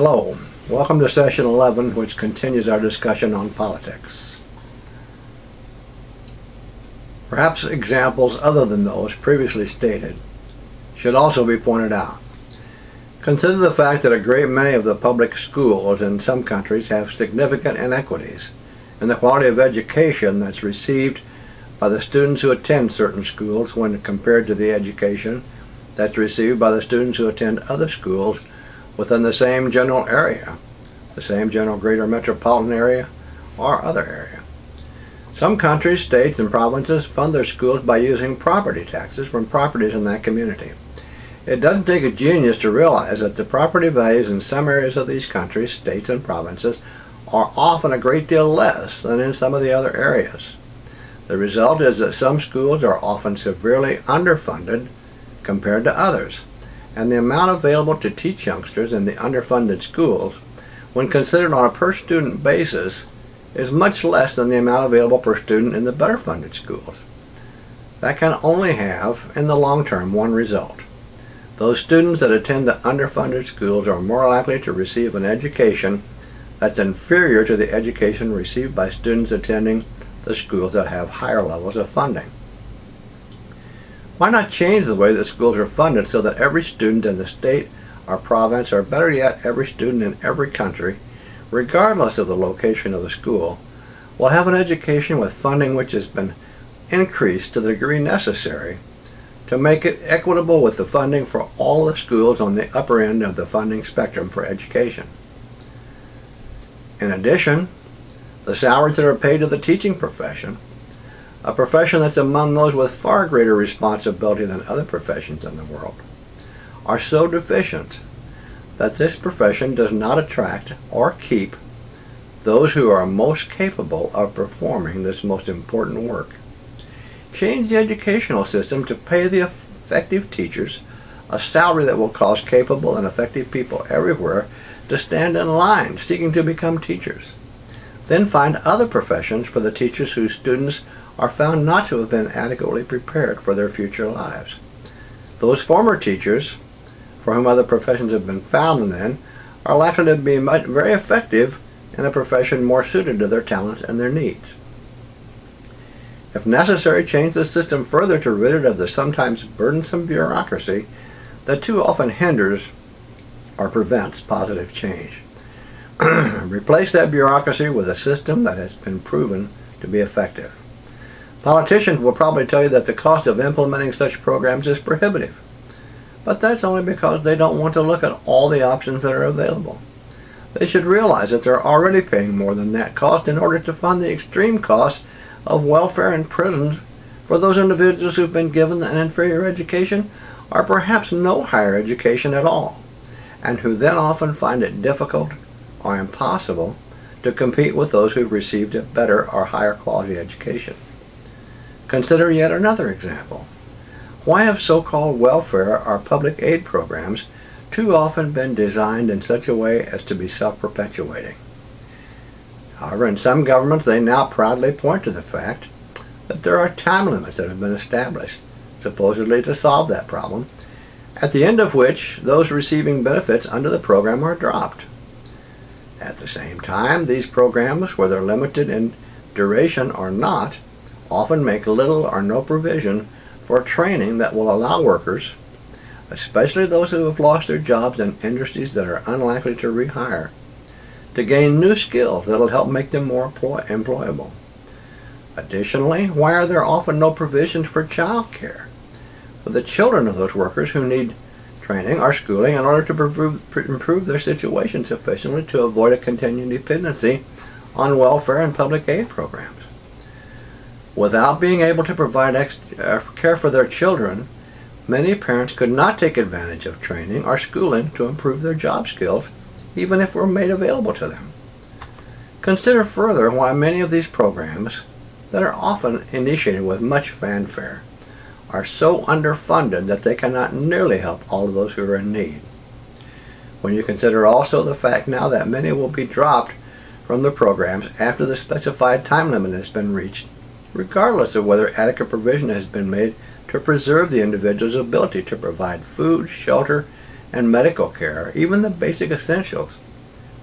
Hello, welcome to session 11, which continues our discussion on politics. Perhaps examples other than those previously stated should also be pointed out. Consider the fact that a great many of the public schools in some countries have significant inequities in the quality of education that's received by the students who attend certain schools when compared to the education that's received by the students who attend other schools within the same general area, the same general greater metropolitan area, or other area. Some countries, states, and provinces fund their schools by using property taxes from properties in that community. It doesn't take a genius to realize that the property values in some areas of these countries, states, and provinces are often a great deal less than in some of the other areas. The result is that some schools are often severely underfunded compared to others, and the amount available to teach youngsters in the underfunded schools, when considered on a per-student basis, is much less than the amount available per student in the better-funded schools. That can only have, in the long term, one result. Those students that attend the underfunded schools are more likely to receive an education that's inferior to the education received by students attending the schools that have higher levels of funding. Why not change the way that schools are funded so that every student in the state or province, or better yet, every student in every country, regardless of the location of the school, will have an education with funding which has been increased to the degree necessary to make it equitable with the funding for all the schools on the upper end of the funding spectrum for education. In addition, the salaries that are paid to the teaching profession, a profession that's among those with far greater responsibility than other professions in the world, are so deficient that this profession does not attract or keep those who are most capable of performing this most important work. Change the educational system to pay the effective teachers a salary that will cause capable and effective people everywhere to stand in line seeking to become teachers. Then find other professions for the teachers whose students are found not to have been adequately prepared for their future lives. Those former teachers, for whom other professions have been found then, are likely to be very effective in a profession more suited to their talents and their needs. If necessary, change the system further to rid it of the sometimes burdensome bureaucracy that too often hinders or prevents positive change. Replace that bureaucracy with a system that has been proven to be effective. Politicians will probably tell you that the cost of implementing such programs is prohibitive, but that's only because they don't want to look at all the options that are available. They should realize that they're already paying more than that cost in order to fund the extreme costs of welfare and prisons for those individuals who've been given an inferior education or perhaps no higher education at all, and who then often find it difficult or impossible to compete with those who've received a better or higher quality education. Consider yet another example. Why have so-called welfare or public aid programs too often been designed in such a way as to be self-perpetuating? However, in some governments they now proudly point to the fact that there are time limits that have been established, supposedly to solve that problem, at the end of which those receiving benefits under the program are dropped. At the same time, these programs, whether limited in duration or not, often make little or no provision for training that will allow workers, especially those who have lost their jobs in industries that are unlikely to rehire, to gain new skills that will help make them more employable. Additionally, why are there often no provisions for child care for the children of those workers who need training or schooling in order to improve their situation sufficiently to avoid a continuing dependency on welfare and public aid programs? Without being able to provide care for their children, many parents could not take advantage of training or schooling to improve their job skills, even if it were made available to them. Consider further why many of these programs, that are often initiated with much fanfare, are so underfunded that they cannot nearly help all of those who are in need. When you consider also the fact now that many will be dropped from the programs after the specified time limit has been reached, regardless of whether adequate provision has been made to preserve the individual's ability to provide food, shelter, and medical care, even the basic essentials,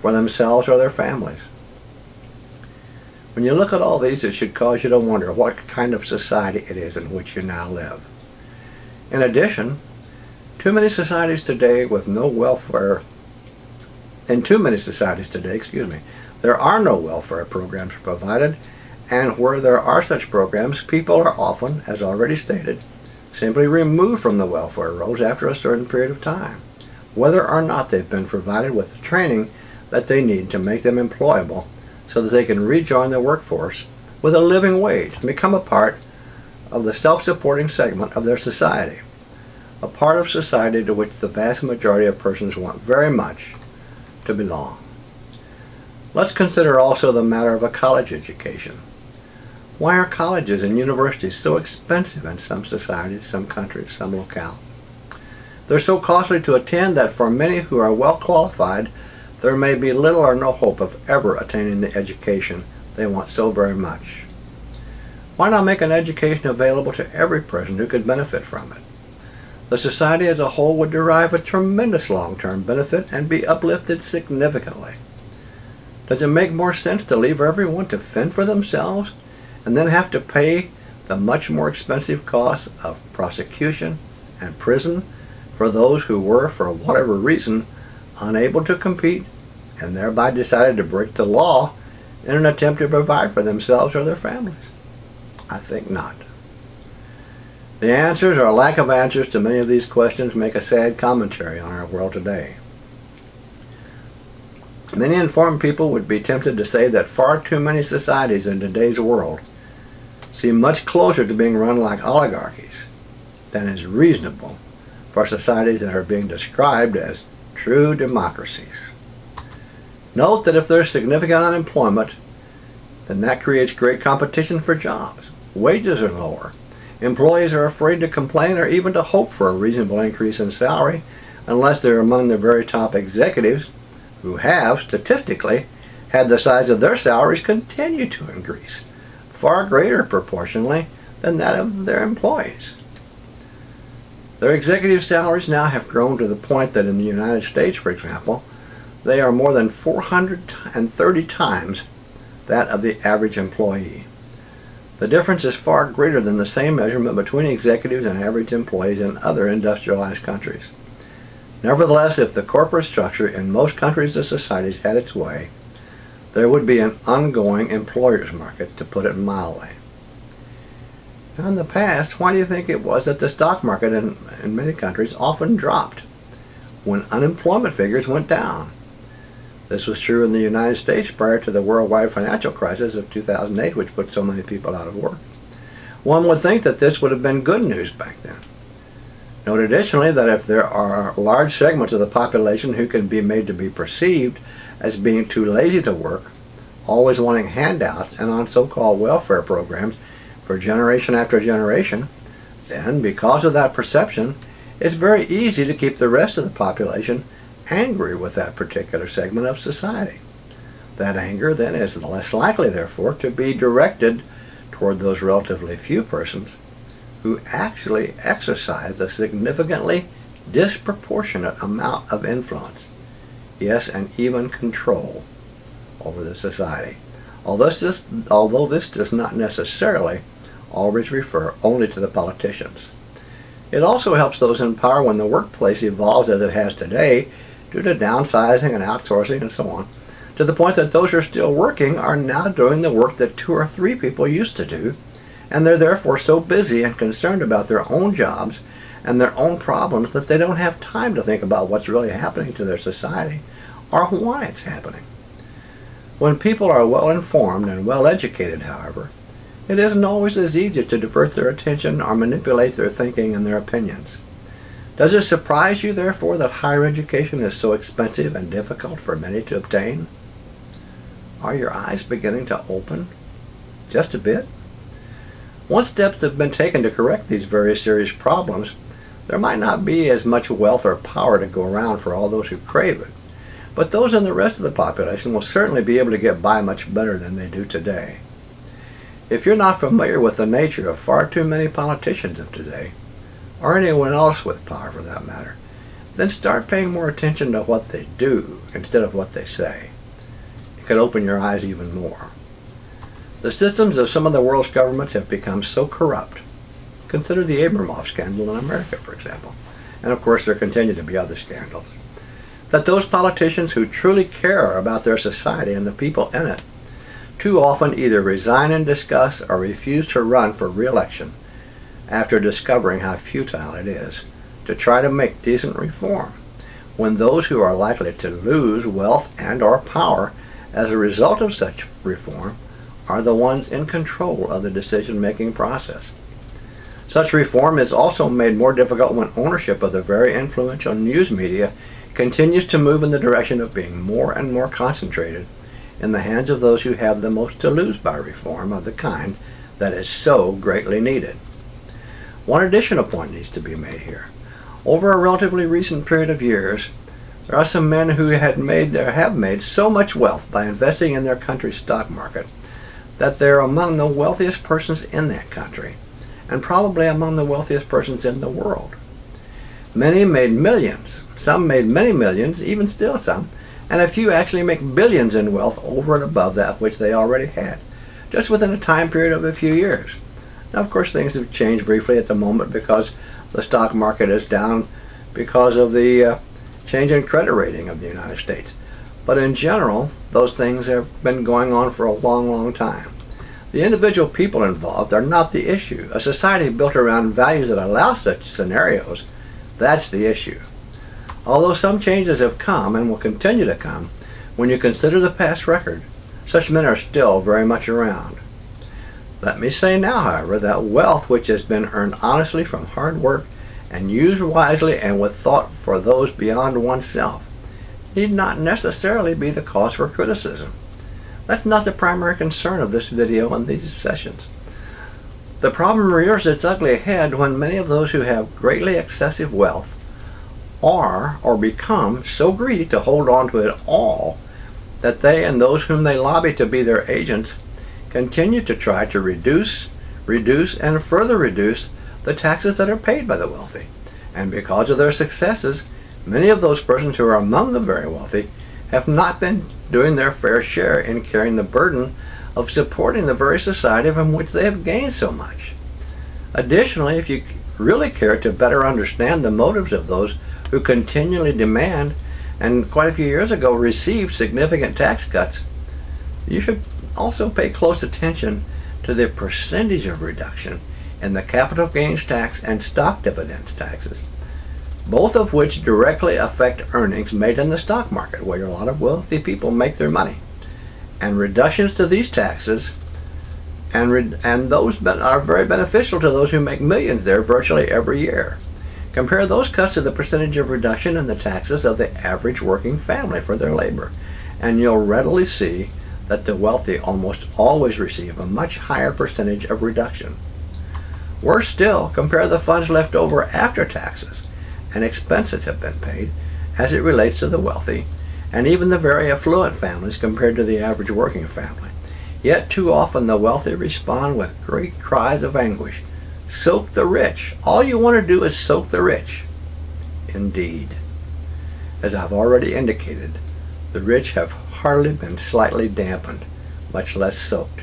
for themselves or their families. When you look at all these, it should cause you to wonder what kind of society it is in which you now live. In addition, too many societies today, there are no welfare programs provided, and where there are such programs, people are often, as already stated, simply removed from the welfare rolls after a certain period of time, whether or not they've been provided with the training that they need to make them employable so that they can rejoin the workforce with a living wage and become a part of the self-supporting segment of their society, a part of society to which the vast majority of persons want very much to belong. Let's consider also the matter of a college education. Why are colleges and universities so expensive in some societies, some countries, some locales? They're so costly to attend that for many who are well qualified, there may be little or no hope of ever attaining the education they want so very much. Why not make an education available to every person who could benefit from it? The society as a whole would derive a tremendous long-term benefit and be uplifted significantly. Does it make more sense to leave everyone to fend for themselves and then have to pay the much more expensive costs of prosecution and prison for those who were, for whatever reason, unable to compete and thereby decided to break the law in an attempt to provide for themselves or their families? I think not. The answers or lack of answers to many of these questions make a sad commentary on our world today. Many informed people would be tempted to say that far too many societies in today's world seem much closer to being run like oligarchies than is reasonable for societies that are being described as true democracies. Note that if there's significant unemployment, then that creates great competition for jobs. Wages are lower. Employees are afraid to complain or even to hope for a reasonable increase in salary unless they're among the very top executives who have, statistically, had the size of their salaries continue to increase, far greater proportionally than that of their employees. Their executive salaries now have grown to the point that in the United States, for example, they are more than 430 times that of the average employee. The difference is far greater than the same measurement between executives and average employees in other industrialized countries. Nevertheless, if the corporate structure in most countries or societies had its way, there would be an ongoing employer's market, to put it mildly. Now, in the past, why do you think it was that the stock market in many countries often dropped when unemployment figures went down? This was true in the United States prior to the worldwide financial crisis of 2008, which put so many people out of work. One would think that this would have been good news back then. Note additionally that if there are large segments of the population who can be made to be perceived as being too lazy to work, always wanting handouts and on so-called welfare programs for generation after generation, then because of that perception, it's very easy to keep the rest of the population angry with that particular segment of society. That anger then is less likely, therefore, to be directed toward those relatively few persons who actually exercise a significantly disproportionate amount of influence, yes, and even control over the society. Although this does not necessarily always refer only to the politicians. It also helps those in power when the workplace evolves as it has today due to downsizing and outsourcing and so on, to the point that those who are still working are now doing the work that 2 or 3 people used to do, and they're therefore so busy and concerned about their own jobs and their own problems that they don't have time to think about what's really happening to their society or why it's happening. When people are well informed and well educated, however, it isn't always as easy to divert their attention or manipulate their thinking and their opinions. Does it surprise you, therefore, that higher education is so expensive and difficult for many to obtain? Are your eyes beginning to open just a bit? Once steps have been taken to correct these very serious problems, there might not be as much wealth or power to go around for all those who crave it, but those in the rest of the population will certainly be able to get by much better than they do today. If you're not familiar with the nature of far too many politicians of today, or anyone else with power for that matter, then start paying more attention to what they do instead of what they say. It could open your eyes even more. The systems of some of the world's governments have become so corrupt. Consider the Abramoff scandal in America, for example. And of course there continue to be other scandals. That those politicians who truly care about their society and the people in it too often either resign in disgust or refuse to run for re-election after discovering how futile it is to try to make decent reform, when those who are likely to lose wealth and or power as a result of such reform are the ones in control of the decision-making process. Such reform is also made more difficult when ownership of the very influential news media continues to move in the direction of being more and more concentrated in the hands of those who have the most to lose by reform of the kind that is so greatly needed. One additional point needs to be made here. Over a relatively recent period of years, there are some men who have made so much wealth by investing in their country's stock market that they're among the wealthiest persons in that country, and probably among the wealthiest persons in the world. Many made millions, some made many millions, even still some, and a few actually make billions in wealth over and above that which they already had, just within a time period of a few years. Now, of course, things have changed briefly at the moment because the stock market is down because of the change in credit rating of the United States. But in general, those things have been going on for a long, long time. The individual people involved are not the issue. A society built around values that allow such scenarios, that's the issue. Although some changes have come and will continue to come, when you consider the past record, such men are still very much around. Let me say now, however, that wealth which has been earned honestly from hard work and used wisely and with thought for those beyond oneself need not necessarily be the cause for criticism. That's not the primary concern of this video and these sessions. The problem rears its ugly head when many of those who have greatly excessive wealth are or become so greedy to hold on to it all that they and those whom they lobby to be their agents continue to try to reduce, and further reduce the taxes that are paid by the wealthy. And because of their successes, many of those persons who are among the very wealthy have not been doing their fair share in carrying the burden of supporting the very society from which they have gained so much. Additionally, if you really care to better understand the motives of those who continually demand and quite a few years ago received significant tax cuts, you should also pay close attention to the percentage of reduction in the capital gains tax and stock dividends taxes, both of which directly affect earnings made in the stock market, where a lot of wealthy people make their money. And reductions to these taxes and those are very beneficial to those who make millions there virtually every year. Compare those cuts to the percentage of reduction in the taxes of the average working family for their labor, and you'll readily see that the wealthy almost always receive a much higher percentage of reduction. Worse still, compare the funds left over after taxes and expenses have been paid as it relates to the wealthy and even the very affluent families compared to the average working family. Yet too often the wealthy respond with great cries of anguish. Soak the rich. All you want to do is soak the rich. Indeed. As I've already indicated, the rich have hardly been slightly dampened, much less soaked.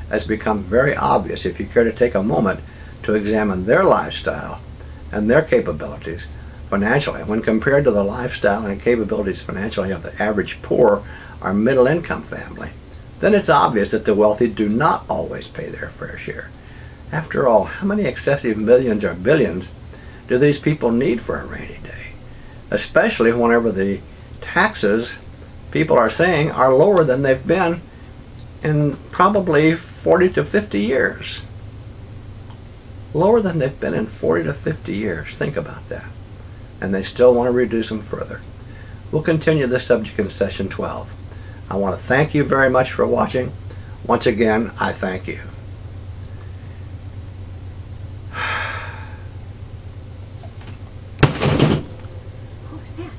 As become very obvious if you care to take a moment to examine their lifestyle and their capabilities financially when compared to the lifestyle and capabilities financially of the average poor or middle income family, then it's obvious that the wealthy do not always pay their fair share. After all, how many excessive millions or billions do these people need for a rainy day? Especially whenever the taxes people are saying are lower than they've been in probably 40 to 50 years. Lower than they've been in 40 to 50 years. Think about that. And they still want to reduce them further. We'll continue this subject in session 12. I want to thank you very much for watching. Once again, I thank you. What was that?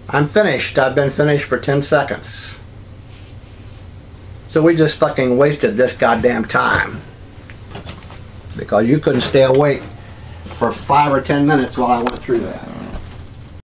I'm finished. I've been finished for 10 seconds. So we just fucking wasted this goddamn time. Because you couldn't stay awake for 5 or 10 minutes while I went through that.